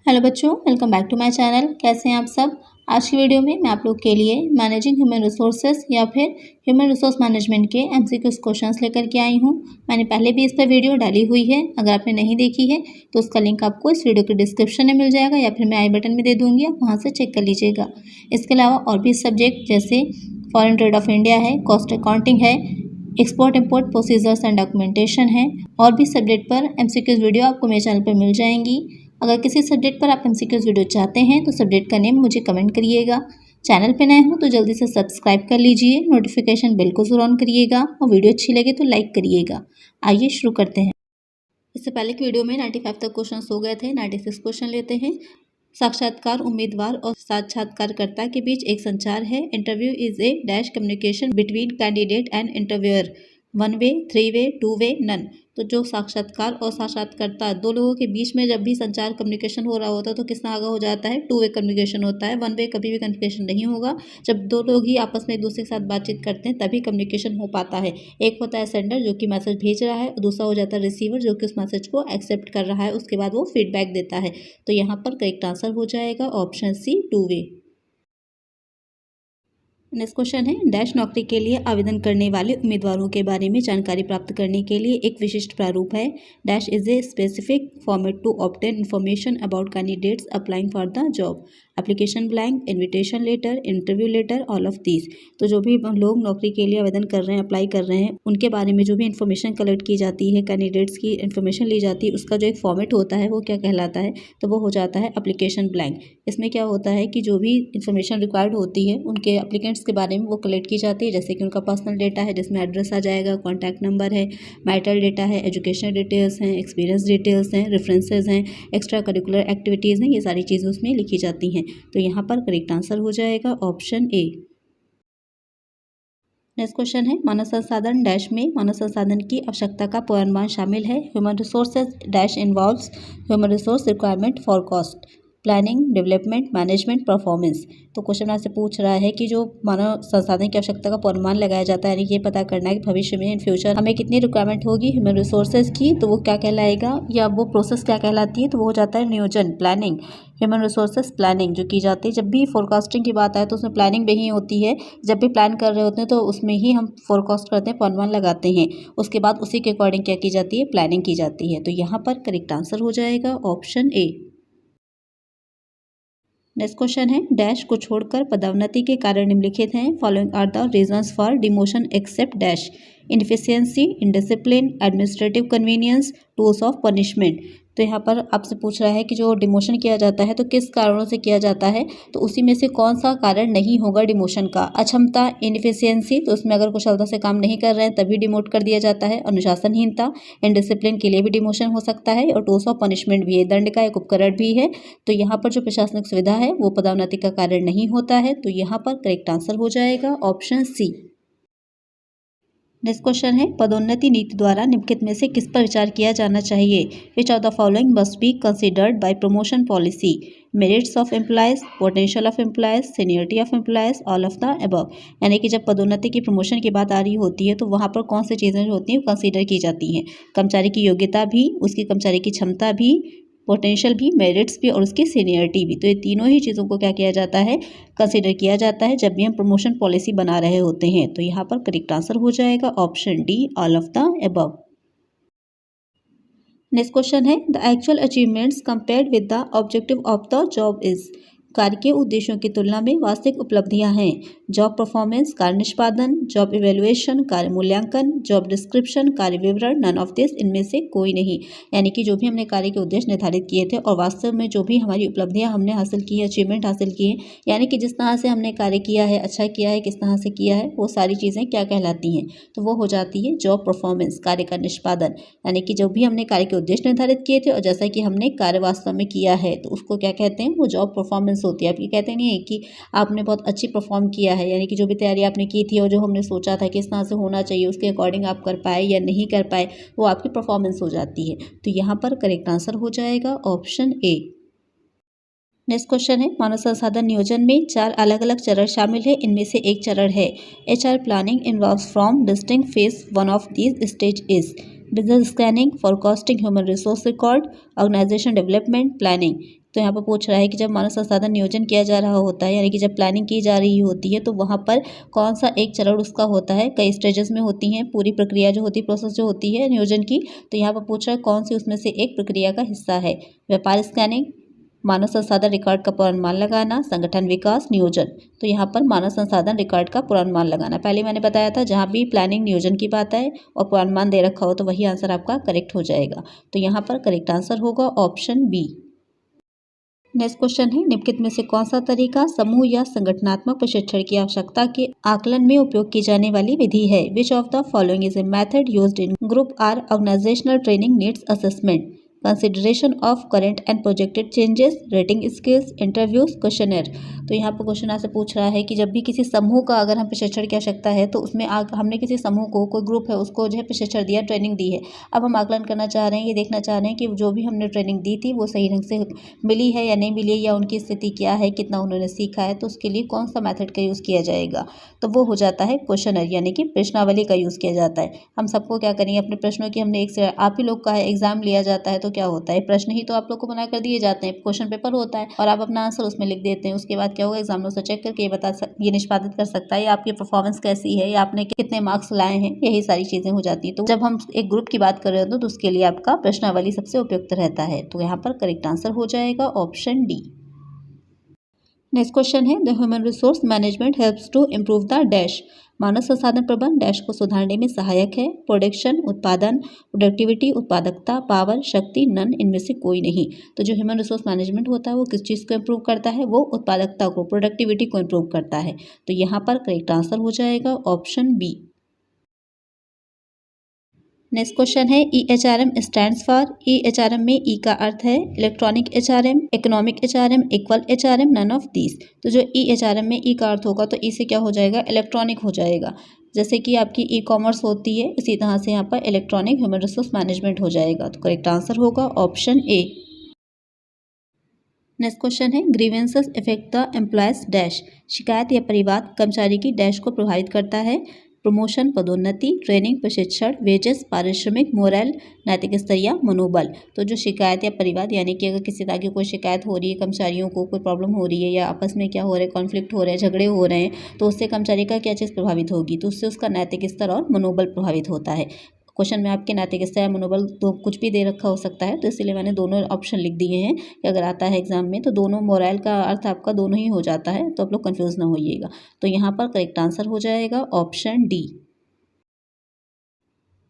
Hello बच्चों, welcome back to my channel. कैसे हैं आप सब। आज की वीडियो में मैं आप लोग के लिए मैनेजिंग ह्यूमन रिसोर्सेज या फिर ह्यूमन रिसोर्स मैनेजमेंट के एमसीक्यूज क्वेश्चंस लेकर के आई हूं। मैंने पहले भी इस पर वीडियो डाली हुई है, अगर आपने नहीं देखी है तो उसका लिंक आपको इस वीडियो के डिस्क्रिप्शन में मिल जाएगा या फिर मैं आई बटन में दे दूँगी, आप वहाँ से चेक कर लीजिएगा। इसके अलावा और भी सब्जेक्ट जैसे फॉरेन ट्रेड ऑफ इंडिया है, कॉस्ट अकाउंटिंग है, export import procedures and documentation है, और भी सब्जेक्ट पर एमसीक्यूज वीडियो आपको मेरे चैनल पर मिल जाएंगी। अगर किसी सब्जेक्ट पर आप एमसीक्यूज वीडियो चाहते हैं तो सब्जेक्ट का नेम मुझे कमेंट करिएगा। चैनल पे नए हो तो जल्दी से सब्सक्राइब कर लीजिए, नोटिफिकेशन बेल को जरूर ऑन करिएगा और वीडियो अच्छी लगे तो लाइक करिएगा। आइए शुरू करते हैं। इससे पहले की वीडियो में 95 तक क्वेश्चन हो गए थे, 96 क्वेश्चन लेते हैं। साक्षात्कार उम्मीदवार और साक्षात्कारकर्ता के बीच एक संचार है। Interview is a dash communication between candidate and interviewer, one way, three way, two way, none. तो जो साक्षात्कार और साक्षात्कारकर्ता दो लोगों के बीच में जब भी संचार कम्युनिकेशन हो रहा होता है तो किस तरह का हो जाता है, टू वे कम्युनिकेशन होता है। वन वे कभी भी कम्युनिकेशन नहीं होगा। जब दो लोग ही आपस में एक दूसरे के साथ बातचीत करते हैं तभी कम्युनिकेशन हो पाता है। एक होता है सेंडर जो कि मैसेज भेज रहा है और दूसरा हो जाता है रिसीवर जो कि उस मैसेज को एक्सेप्ट कर रहा है, उसके बाद वो फीडबैक देता है। तो यहाँ पर करेक्ट आंसर हो जाएगा option C, two way. Next question है, डैश नौकरी के लिए आवेदन करने वाले उम्मीदवारों के बारे में जानकारी प्राप्त करने के लिए एक विशिष्ट प्रारूप है। Dash is a specific format to obtain information about candidates applying for the job. Application blank, invitation letter, interview letter, all of these. तो जो भी लोग नौकरी के लिए आवेदन कर रहे हैं, अप्लाई कर रहे हैं, उनके बारे में जो भी इन्फॉर्मेशन कलेक्ट की जाती है, कैंडिडेट्स की इन्फॉर्मेशन ली जाती है, उसका जो एक फॉर्मेट होता है वो क्या कहलाता है, तो वो हो जाता है एप्लीकेशन ब्लैंक। इसमें क्या होता है कि जो भी इन्फॉर्मेशन रिक्वायर्ड होती है उनके एप्लीकेंट्स के बारे में वो कलेक्ट की जाती है, जैसे कि उनका पर्सनल डेटा है जिसमें एड्रेस आ जाएगा, कॉन्टैक्ट नंबर है, मैरिटल डेटा है, एजुकेशन डिटेल्स हैं, एक्सपीरियंस डिटेल्स हैं, रेफरेंसेज हैं, एक्स्ट्रा करिकुलर एक्टिविटीज़ हैं, ये सारी चीज़ें उसमें लिखी जाती हैं। तो यहाँ पर करेक्ट आंसर हो जाएगा ऑप्शन ए। नेक्स्ट क्वेश्चन है, मानव संसाधन डैश में मानव संसाधन की आवश्यकता का पूर्वानुमान शामिल है। Human resources dash involves human resource requirement for cost, planning, development, management, performance. तो क्वेश्चन आपसे पूछ रहा है कि जो मानव संसाधन की आवश्यकता का पूर्वानुमान लगाया जाता है, यानी ये पता करना है कि भविष्य में इन फ्यूचर हमें कितनी रिक्वायरमेंट होगी ह्यूमन रिसोर्सेज की, तो वो क्या कहलाएगा या वो प्रोसेस क्या कहलाती है, तो वो हो जाता है नियोजन, प्लानिंग। ह्यूमन रिसोर्सेज प्लानिंग जो की जाती है, जब भी फोरकास्टिंग की बात आए तो उसमें प्लानिंग भी ही होती है। जब भी प्लान कर रहे होते हैं तो उसमें ही हम फोरकास्ट करते हैं, पूर्वानुमान लगाते हैं, उसके बाद उसी के अकॉर्डिंग क्या की जाती है, प्लानिंग की जाती है। तो यहाँ पर करेक्ट आंसर हो जाएगा ऑप्शन ए। नेक्स्ट क्वेश्चन है, डैश को छोड़कर पदोन्नति के कारण निम्नलिखित हैं। Following are the reasons for demotion except dash, inefficiency, indiscipline, administrative convenience, tools of punishment. तो यहाँ पर आपसे पूछ रहा है कि जो डिमोशन किया जाता है तो किस कारणों से किया जाता है, तो उसी में से कौन सा कारण नहीं होगा डिमोशन का। अक्षमता, इनफिशियंसी, तो उसमें अगर कुशलता से काम नहीं कर रहे हैं तभी डिमोट कर दिया जाता है। अनुशासनहीनता, इनडिसिप्लिन के लिए भी डिमोशन हो सकता है। और टूल्स ऑफ पनिशमेंट भी है, दंड का एक उपकरण भी है। तो यहाँ पर जो प्रशासनिक सुविधा है वो पदोन्नति का कारण नहीं होता है। तो यहाँ पर करेक्ट आंसर हो जाएगा ऑप्शन सी। नेक्स्ट क्वेश्चन है, पदोन्नति नीति द्वारा निम्नलिखित में से किस पर विचार किया जाना चाहिए। विच of the following must be considered bye promotion policy, merits of employees, potential of employees, seniority of employees, all of the above. यानी कि जब पदोन्नति की प्रमोशन की बात आ रही होती है तो वहाँ पर कौन सी चीज़ें जो होती हैं कंसीडर की जाती हैं। कर्मचारी की योग्यता भी, उसकी कर्मचारी की क्षमता भी, पोटेंशियल भी, मेरिट्स भी और उसकी सीनियरिटी भी। तो ये तीनों ही चीज़ों को क्या किया जाता है, कंसिडर किया जाता है जब भी हम प्रमोशन पॉलिसी बना रहे होते हैं। तो यहाँ पर करेक्ट आंसर हो जाएगा option D, all of the above. Next question है, the actual achievements compared with the objective of the job is. कार्य के उद्देश्यों की तुलना में वास्तविक उपलब्धियां हैं। जॉब परफॉर्मेंस, कार्य निष्पादन, जॉब इवेल्युएशन, कार्य मूल्यांकन, जॉब डिस्क्रिप्शन, कार्य विवरण, नन ऑफ दिस, इनमें से कोई नहीं। यानी कि जो भी हमने कार्य के उद्देश्य निर्धारित किए थे और वास्तव में जो भी हमारी उपलब्धियां हमने हासिल की है, अचीवमेंट हासिल की है, यानी कि जिस तरह से हमने कार्य किया है, अच्छा किया है, किस तरह से किया है, वो सारी चीज़ें क्या कहलाती हैं, तो वो हो जाती है जॉब परफॉर्मेंस, कार्य का निष्पादन। यानी कि जो भी हमने कार्य के उद्देश्य निर्धारित किए थे और जैसा कि हमने कार्य वास्तव में किया है तो उसको क्या कहते हैं, वो जॉब परफॉर्मेंस होती है। आप ये कहते नहीं है कि आपने बहुत अच्छी परफॉर्म किया है, यानी कि जो भी तैयारी आपने की थी और जो हमने सोचा था कि इस तरह से होना चाहिए उसके अकॉर्डिंग आप कर पाए या नहीं कर पाए, वो आपकी परफॉर्मेंस हो जाती है। तो यहाँ पर करेक्ट आंसर हो जाएगा ऑप्शन ए। नेक्स्ट क्वेश्चन है, मानव संसाधन नियोजन में 4 अलग अलग चरण शामिल है, इनमें से एक चरण है HR planning involves from distinct phase, one of these stage is business scanning, forecasting, human resource record, organisation development, planning. तो यहाँ पर पूछ रहा है कि जब मानव संसाधन नियोजन किया जा रहा होता है, यानी कि जब प्लानिंग की जा रही होती है, तो वहाँ पर कौन सा एक चरण उसका होता है। कई स्टेजेस में होती हैं पूरी प्रक्रिया जो होती है, प्रोसेस जो होती है नियोजन की। तो यहाँ पर पूछ रहा है कौन सी उसमें से एक प्रक्रिया का हिस्सा है। व्यापार स्कैनिंग, मानव संसाधन रिकॉर्ड का पूर्वानुमान लगाना, संगठन विकास, नियोजन। तो यहाँ पर मानव संसाधन रिकॉर्ड का पूर्वानुमान लगाना। पहले मैंने बताया था जहाँ भी प्लानिंग नियोजन की बात आए और पूर्वानुमान दे रखा हो तो वही आंसर आपका करेक्ट हो जाएगा। तो यहाँ पर करेक्ट आंसर होगा ऑप्शन बी। नेक्स्ट क्वेश्चन है, निम्नलिखित में से कौन सा तरीका समूह या संगठनात्मक प्रशिक्षण की आवश्यकता के आकलन में उपयोग की जाने वाली विधि है। Which of the following is a method used in group or organisational training needs assessment, consideration of current and projected changes, rating skills, interviews, questionnaire. तो यहाँ पर क्वेश्चन आपसे पूछ रहा है कि जब भी किसी समूह का अगर हम प्रशिक्षण की आवश्यकता है तो उसमें हमने किसी समूह को, कोई ग्रुप है उसको जो है प्रशिक्षण दिया, ट्रेनिंग दी है। अब हम आकलन करना चाह रहे हैं, ये देखना चाह रहे हैं कि जो भी हमने ट्रेनिंग दी थी वो सही ढंग से मिली है या नहीं मिली है, या उनकी स्थिति क्या है, कितना उन्होंने सीखा है। तो उसके लिए कौन सा मेथड का यूज़ किया जाएगा, तो वो हो जाता है क्वेश्चनर, यानी कि प्रश्नावली का यूज़ किया जाता है। हम सबको क्या करेंगे, अपने प्रश्नों की हमने एक से आप ही लोग का है एग्जाम लिया जाता है तो क्या होता है, प्रश्न ही तो आप लोग को बना कर दिए जाते हैं, क्वेश्चन पेपर होता है और आप अपना आंसर उसमें लिख देते हैं। उसके बाद क्या होगा, एग्जामिनर से चेक करके ये निष्पादित कर सकता है या आपकी परफॉर्मेंस कैसी है या आपने कितने मार्क्स लाए हैं, यही सारी चीजें हो जाती है। तो जब हम एक ग्रुप की बात कर रहे हो तो उसके लिए आपका प्रश्नावली सबसे उपयुक्त रहता है। तो यहाँ पर करेक्ट आंसर हो जाएगा ऑप्शन डी। नेक्स्ट क्वेश्चन है, the human resource management helps to improve the dash. मानव संसाधन प्रबंधन डैश को सुधारने में सहायक है। प्रोडक्शन, उत्पादन, प्रोडक्टिविटी, उत्पादकता, पावर, शक्ति, नन, इनमें से कोई नहीं। तो जो ह्यूमन रिसोर्स मैनेजमेंट होता है वो किस चीज़ को इम्प्रूव करता है, वो उत्पादकता को, प्रोडक्टिविटी को इम्प्रूव करता है। तो यहाँ पर करेक्ट आंसर हो जाएगा ऑप्शन बी। नेक्स्ट क्वेश्चन है, EHRM स्टैंड्स फॉर। EHRM में ई का अर्थ है electronic HRM, economic HRM, equal HRM, none of these. तो जो EHRM में ई का अर्थ होगा तो ई से क्या हो जाएगा, इलेक्ट्रॉनिक हो जाएगा। जैसे कि आपकी ई कॉमर्स होती है, इसी तरह से यहाँ पर इलेक्ट्रॉनिक ह्यूमन रिसोर्स मैनेजमेंट हो जाएगा। तो करेक्ट आंसर होगा ऑप्शन ए। नेक्स्ट क्वेश्चन है, grievances effect the employees dash. शिकायत या परिवाद कर्मचारी की डैश को प्रभावित करता है। प्रमोशन, पदोन्नति, ट्रेनिंग, प्रशिक्षण, वेजेस, पारिश्रमिक, मोरल, नैतिक स्तर या मनोबल। तो जो शिकायत या परिवाद, यानी कि अगर किसी तरह की कोई शिकायत हो रही है, कर्मचारियों को कोई प्रॉब्लम हो रही है या आपस में क्या हो रहा है, कॉन्फ्लिक्ट हो रहे हैं, झगड़े हो रहे हैं, तो उससे कर्मचारी का क्या चीज़ प्रभावित होगी, तो उससे उसका नैतिक स्तर और मनोबल प्रभावित होता है। क्वेश्चन में आपके नैतिक स्तर या मनोबल तो कुछ भी दे रखा हो सकता है, तो इसलिए मैंने दोनों ऑप्शन लिख दिए हैं कि अगर आता है एग्जाम में तो दोनों, मोरल का अर्थ आपका दोनों ही हो जाता है, तो आप लोग कंफ्यूज ना होइएगा। तो यहाँ पर करेक्ट आंसर हो जाएगा ऑप्शन डी।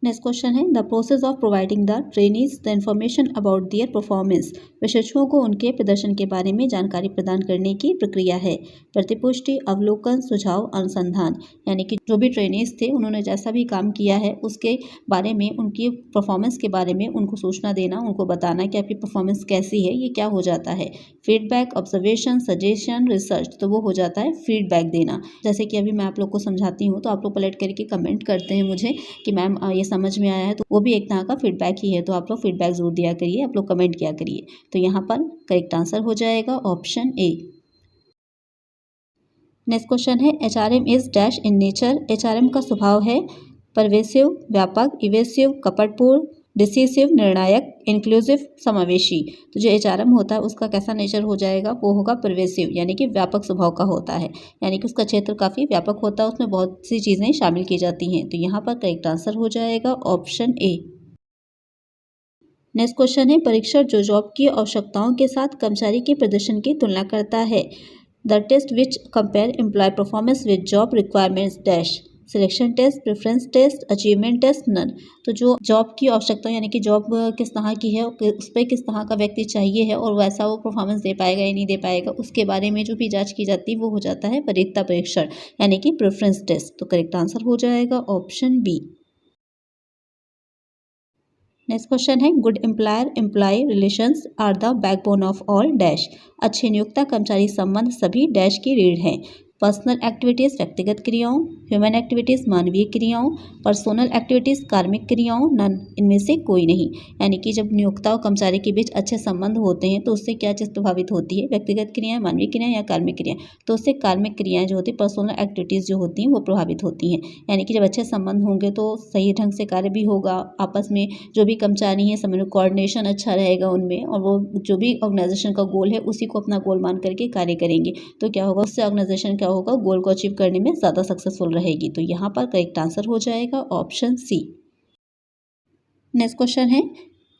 नेक्स्ट क्वेश्चन है, the process of providing the trainees the information about their performance. प्रशिक्षुओं को उनके प्रदर्शन के बारे में जानकारी प्रदान करने की प्रक्रिया है। प्रतिपुष्टि, अवलोकन, सुझाव, अनुसंधान। यानी कि जो भी ट्रेनीज थे उन्होंने जैसा भी काम किया है उसके बारे में, उनकी परफॉर्मेंस के बारे में उनको सूचना देना, उनको बताना कि आपकी परफॉर्मेंस कैसी है, ये क्या हो जाता है। फीडबैक, ऑब्जर्वेशन, सजेशन, रिसर्च, तो वो हो जाता है फीडबैक देना। जैसे कि अभी मैं आप लोग को समझाती हूँ तो आप लोग पलट करके कमेंट करते हैं मुझे कि मैम ये समझ में आया है, तो वो भी एक तरह का फीडबैक ही है। तो आप लोग फीडबैक जरूर दिया करिए, आप लोग कमेंट किया करिए। तो यहाँ पर करेक्ट आंसर हो जाएगा ऑप्शन ए। नेक्स्ट क्वेश्चन है, HRM is dash in nature. HRM का स्वभाव है परवेसिव, व्यापक, इवेसिव, कपटपूर्ण, डिसिसिव, निर्णायक, इंक्लूसिव, समावेशी। तो जो HRM होता है उसका कैसा नेचर हो जाएगा, वो होगा परवेसिव, यानी कि व्यापक स्वभाव का होता है, यानी कि उसका क्षेत्र काफ़ी व्यापक होता है, उसमें बहुत सी चीज़ें शामिल की जाती हैं। तो यहाँ पर करेक्ट आंसर हो जाएगा ऑप्शन ए। नेक्स्ट क्वेश्चन है, परीक्षण जो जॉब की आवश्यकताओं के साथ कर्मचारी के प्रदर्शन की तुलना करता है। The test which compare employee performance with job requirements dash. Selection test, preference test, achievement test, none. तो जो जॉब की आवश्यकता, यानी कि जॉब किस तरह की है, उस पर किस तरह का व्यक्ति चाहिए है और वैसा वो परफॉर्मेंस दे पाएगा या नहीं दे पाएगा, उसके बारे में जो भी जांच की जाती है वो हो जाता है वरीयता परीक्षण, यानी कि प्रेफरेंस टेस्ट। तो करेक्ट आंसर हो जाएगा ऑप्शन बी। नेक्स्ट क्वेश्चन है, good employer employee relations are the backbone of all dash. अच्छे नियोक्ता कर्मचारी संबंध सभी डैश की रीढ़ हैं। पर्सनल एक्टिविटीज़ व्यक्तिगत क्रियाओं, ह्यूमन एक्टिविटीज़ मानवीय क्रियाओं, पर्सोनल एक्टिविटीज़ कार्मिक क्रियाओं, नन इनमें से कोई नहीं। यानी कि जब नियोक्ता और कर्मचारी के बीच अच्छे संबंध होते हैं तो उससे क्या चीज़ प्रभावित होती है, व्यक्तिगत क्रियाएं, मानवीय क्रियाएं या कार्मिक क्रियाएं। तो उससे कार्मिक क्रियाएं जो होती है, पर्सनल एक्टिविटीज़ जो होती हैं वो प्रभावित होती हैं। यानी कि जब अच्छे संबंध होंगे तो सही ढंग से कार्य भी होगा, आपस में जो भी कर्मचारी हैं समन्वय कोऑर्डिनेशन अच्छा रहेगा उनमें, और वो जो भी ऑर्गेनाइजेशन का गोल है उसी को अपना गोल मान करके कार्य करेंगे। तो क्या होगा, उससे ऑर्गेनाइजेशन क्या होगा, गोल को अचीव करने में ज़्यादा सक्सेसफुल रहेगी। तो यहाँ पर करेक्ट आंसर हो जाएगा ऑप्शन सी। नेक्स्ट क्वेश्चन है,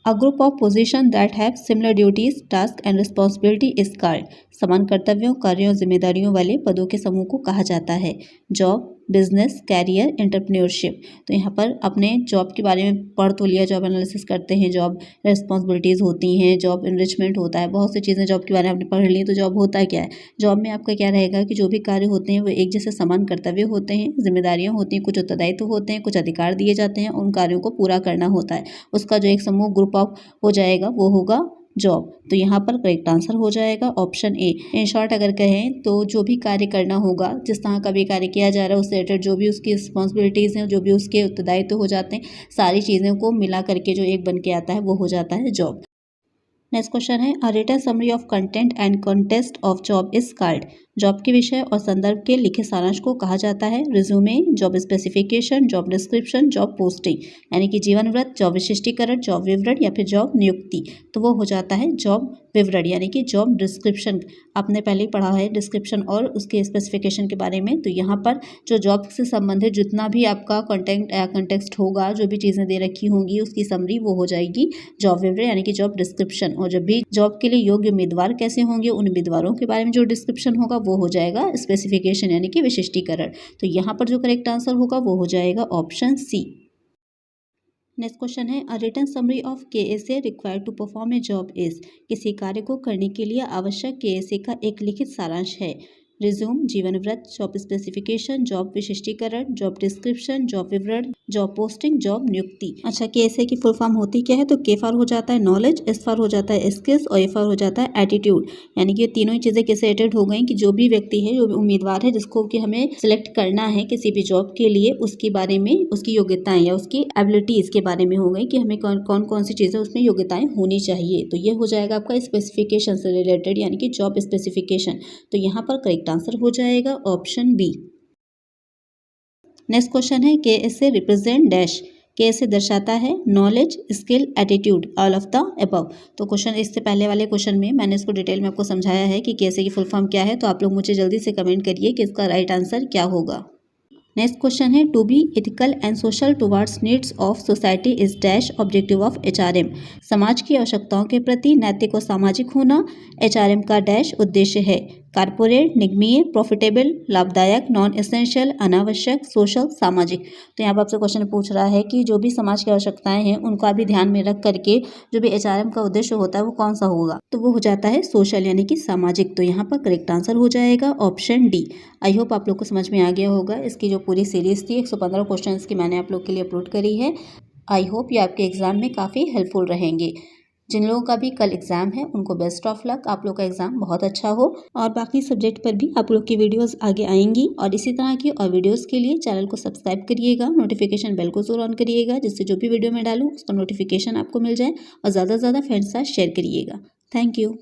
a group of position that have similar duties task and responsibility is called. समान कर्तव्यों, कार्यों, जिम्मेदारियों वाले पदों के समूह को कहा जाता है जॉब, बिजनेस, कैरियर, एंटरप्रेन्योरशिप। तो यहाँ पर अपने जॉब के बारे में पढ़ तो लिया, जॉब एनालिसिस करते हैं, जॉब रिस्पॉन्सिबिलिटीज़ होती हैं, जॉब इनरिचमेंट होता है, बहुत सी चीज़ें जॉब के बारे में आपने पढ़ ली। तो जॉब होता क्या है, जॉब में आपका क्या रहेगा कि जो भी कार्य होते हैं वो एक जैसे समान कर्तव्य होते हैं, जिम्मेदारियाँ होती हैं, कुछ उत्तरदायित्व होते हैं, कुछ अधिकार दिए जाते हैं, उन कार्यों को पूरा करना होता है। उसका जो एक समूह ग्रुप ऑफ हो जाएगा वो होगा जॉब। तो यहाँ पर करेक्ट आंसर हो जाएगा ऑप्शन ए। इन शॉर्ट अगर कहें तो जो भी कार्य करना होगा, जिस तरह का भी कार्य किया जा रहा है उससे रिलेटेड जो भी उसकी रिस्पॉन्सिबिलिटीज़ हैं, जो भी उसके उत्तरदायित्व हो जाते हैं, सारी चीज़ों को मिला करके जो एक बन के आता है वो हो जाता है जॉब। नेक्स्ट क्वेश्चन है, a written summary of content and contest of job is called. Job के विषय और संदर्भ के लिखित सारांश को कहा जाता है resume, job specification, job description, job posting. यानी कि जीवन वृत्त, जॉब विशिष्टीकरण, जॉब विवरण या फिर जॉब नियुक्ति। तो वो हो जाता है जॉब विवरण यानी कि जॉब डिस्क्रिप्शन। आपने पहले ही पढ़ा है डिस्क्रिप्शन और उसके स्पेसिफिकेशन के बारे में। तो यहाँ पर जो जॉब से संबंधित जितना भी आपका कंटेंट या कंटेक्स्ट होगा, जो भी चीज़ें दे रखी होंगी उसकी समरी वो हो जाएगी जॉब विवरण यानी कि जॉब डिस्क्रिप्शन। और जब भी जॉब के लिए योग्य उम्मीदवार कैसे होंगे, उन उम्मीदवारों के बारे में जो डिस्क्रिप्शन होगा वो हो जाएगा स्पेसिफिकेशन यानी कि विशिष्टीकरण। तो यहाँ पर जो करेक्ट आंसर होगा वो हो जाएगा ऑप्शन सी। नेक्स्ट क्वेश्चन है, a written summary of KSA required to perform a job is. किसी कार्य को करने के लिए आवश्यक केएसए का एक लिखित सारांश है रिज्यूम, जीवन वृत्त, जॉब स्पेसिफिकेशन, जॉब विशिष्टीकरण, जॉब डिस्क्रिप्शन, जॉब विवरण, जॉब पोस्टिंग, जॉब नियुक्ति। अच्छा, केएसए की फुल फॉर्म होती क्या है, तो के फॉर हो जाता है नॉलेज, एस फॉर हो जाता है स्किल्स और ए फॉर हो जाता है एटीट्यूड। यानी कि ये तीनों ही चीज़ें किससे रिलेटेड हो गई कि जो भी व्यक्ति है, जो भी उम्मीदवार है जिसको कि हमें सिलेक्ट करना है किसी भी जॉब के लिए, उसके बारे में उसकी योग्यताएं या उसकी एबिलिटीज़ के बारे में हो गई कि हमें कौन कौन सी चीज़ें उसमें योग्यताएं होनी चाहिए। तो ये हो जाएगा आपका स्पेसिफिकेशन से रिलेटेड यानी कि जॉब स्पेसिफिकेशन। तो यहाँ पर करेक्ट आंसर हो जाएगा ऑप्शन बी। नेक्स्ट क्वेश्चन है, केएसए रिप्रेजेंट डैश। केएसए दर्शाता है knowledge, skill, attitude, all of the above. तो क्वेश्चन इससे पहले वाले क्वेश्चन में मैंने इसको डिटेल में आपको समझाया है कि केएसए की फुल फॉर्म क्या है। तो आप लोग मुझे जल्दी से कमेंट करिए कि इसका राइट आंसर क्या होगा। नेक्स्ट क्वेश्चन है, to be ethical and social towards needs of society is dash objective of HRM. समाज की आवश्यकताओं के प्रति नैतिक और सामाजिक होना एचआरएम का डैश उद्देश्य है। कारपोरेट, निगमीय, प्रॉफिटेबल, लाभदायक, नॉन एसेंशियल, अनावश्यक, सोशल, सामाजिक। तो यहाँ पर आपसे क्वेश्चन पूछ रहा है कि जो भी समाज की आवश्यकताएं हैं उनका भी ध्यान में रख करके जो भी एचआरएम का उद्देश्य होता है वो कौन सा होगा, तो वो हो जाता है सोशल यानी कि सामाजिक। तो यहाँ पर करेक्ट आंसर हो जाएगा ऑप्शन डी। आई होप आप लोग को समझ में आ गया होगा। इसकी जो पूरी सीरीज थी 115 क्वेश्चन की मैंने आप लोग के लिए अपलोड करी है। आई होप ये आपके एग्जाम में काफ़ी हेल्पफुल रहेंगे। जिन लोगों का भी कल एग्जाम है उनको बेस्ट ऑफ लक, आप लोग का एग्जाम बहुत अच्छा हो। और बाकी सब्जेक्ट पर भी आप लोग की वीडियोस आगे आएंगी और इसी तरह की और वीडियोस के लिए चैनल को सब्सक्राइब करिएगा, नोटिफिकेशन बेल को जरूर ऑन करिएगा जिससे जो भी वीडियो मैं डालूँ उसका नोटिफिकेशन आपको मिल जाए। और ज़्यादा से ज़्यादा फ्रेंड्स के साथ शेयर करिएगा। Thank you.